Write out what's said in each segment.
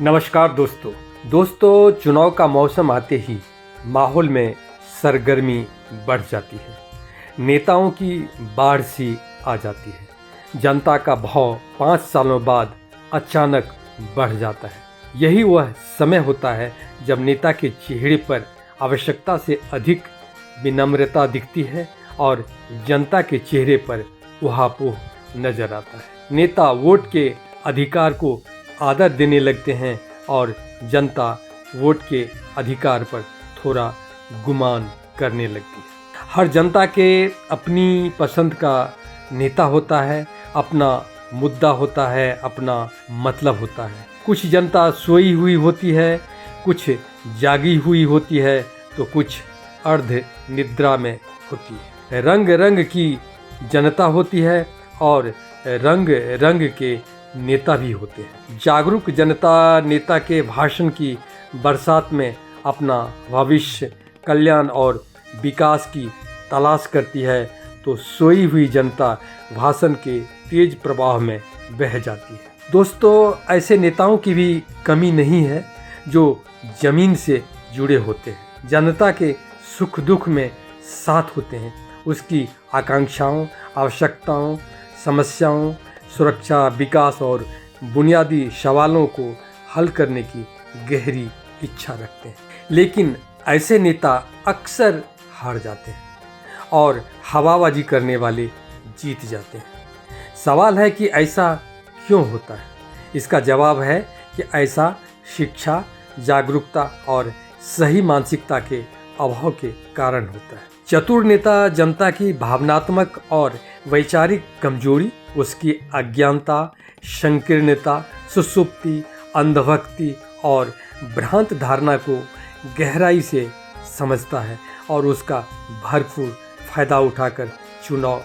नमस्कार दोस्तों चुनाव का मौसम आते ही माहौल में सरगर्मी बढ़ जाती है। नेताओं की बाढ़ सी आ जाती है। जनता का भाव 5 सालों बाद अचानक बढ़ जाता है। यही वह समय होता है जब नेता के चेहरे पर आवश्यकता से अधिक विनम्रता दिखती है और जनता के चेहरे पर उहापोह नजर आता है। नेता वोट के अधिकार को आदर देने लगते हैं और जनता वोट के अधिकार पर थोड़ा गुमान करने लगती है। हर जनता के अपनी पसंद का नेता होता है, अपना मुद्दा होता है, अपना मतलब होता है। कुछ जनता सोई हुई होती है, कुछ जागी हुई होती है, तो कुछ अर्ध निद्रा में होती है। रंग रंग की जनता होती है और रंग रंग के नेता भी होते हैं। जागरूक जनता नेता के भाषण की बरसात में अपना भविष्य, कल्याण और विकास की तलाश करती है, तो सोई हुई जनता भाषण के तेज प्रवाह में बह जाती है। दोस्तों, ऐसे नेताओं की भी कमी नहीं है जो जमीन से जुड़े होते हैं, जनता के सुख दुख में साथ होते हैं, उसकी आकांक्षाओं, आवश्यकताओं, समस्याओं, सुरक्षा, विकास और बुनियादी सवालों को हल करने की गहरी इच्छा रखते हैं। लेकिन ऐसे नेता अक्सर हार जाते हैं और हवाबाजी करने वाले जीत जाते हैं। सवाल है कि ऐसा क्यों होता है? इसका जवाब है कि ऐसा शिक्षा, जागरूकता और सही मानसिकता के अभाव के कारण होता है। चतुर नेता जनता की भावनात्मक और वैचारिक कमजोरी, उसकी अज्ञानता, संकीर्णता, सुसुप्ति, अंधभक्ति और भ्रांत धारणा को गहराई से समझता है और उसका भरपूर फायदा उठाकर चुनाव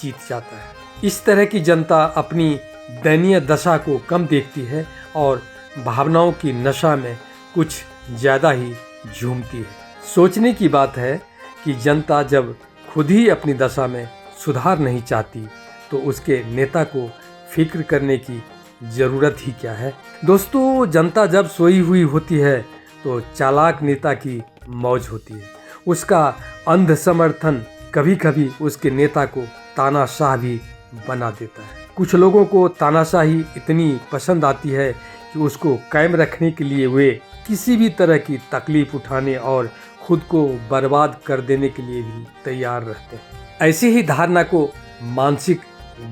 जीत जाता है। इस तरह की जनता अपनी दयनीय दशा को कम देखती है और भावनाओं की नशा में कुछ ज़्यादा ही झूमती है। सोचने की बात है कि जनता जब खुद ही अपनी दशा में सुधार नहीं चाहती तो उसके नेता को फिक्र करने की ज़रूरत ही क्या है। दोस्तों, जनता जब सोई हुई होती है तो चालाक नेता की मौज होती है। उसका अंध समर्थन कभी कभी उसके नेता को तानाशाह भी बना देता है। कुछ लोगों को तानाशाही इतनी पसंद आती है कि उसको कायम रखने के लिए वे किसी भी तरह की तकलीफ उठाने और खुद को बर्बाद कर देने के लिए भी तैयार रहते हैं। ऐसी ही धारणा को मानसिक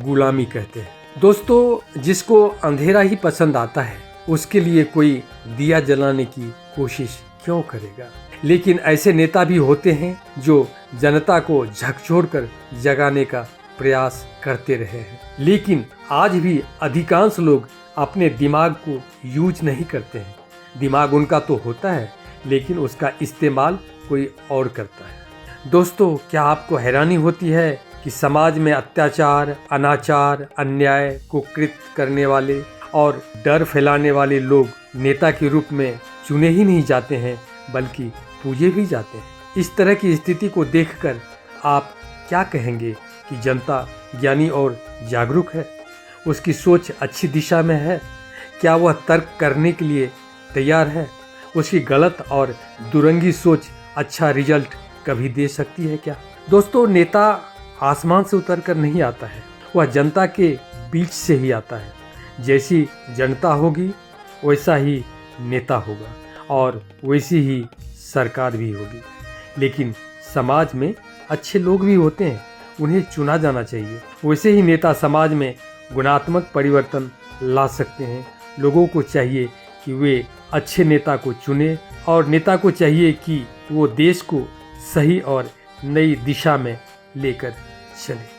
गुलामी कहते हैं। दोस्तों, जिसको अंधेरा ही पसंद आता है उसके लिए कोई दिया जलाने की कोशिश क्यों करेगा? लेकिन ऐसे नेता भी होते हैं जो जनता को झकझोरकर जगाने का प्रयास करते रहे हैं। लेकिन आज भी अधिकांश लोग अपने दिमाग को यूज नहीं करते हैं। दिमाग उनका तो होता है लेकिन उसका इस्तेमाल कोई और करता है। दोस्तों, क्या आपको हैरानी होती है कि समाज में अत्याचार, अनाचार, अन्याय को कृत करने वाले और डर फैलाने वाले लोग नेता के रूप में चुने ही नहीं जाते हैं बल्कि पूजे भी जाते हैं? इस तरह की स्थिति को देखकर आप क्या कहेंगे कि जनता ज्ञानी और जागरूक है? उसकी सोच अच्छी दिशा में है? क्या वह तर्क करने के लिए तैयार है? उसकी गलत और दुरंगी सोच अच्छा रिजल्ट कभी दे सकती है क्या? दोस्तों, नेता आसमान से उतर कर नहीं आता है, वह जनता के बीच से ही आता है। जैसी जनता होगी वैसा ही नेता होगा और वैसी ही सरकार भी होगी। लेकिन समाज में अच्छे लोग भी होते हैं, उन्हें चुना जाना चाहिए। वैसे ही नेता समाज में गुणात्मक परिवर्तन ला सकते हैं। लोगों को चाहिए कि वे अच्छे नेता को चुने और नेता को चाहिए कि वो देश को सही और नई दिशा में लेकर चले।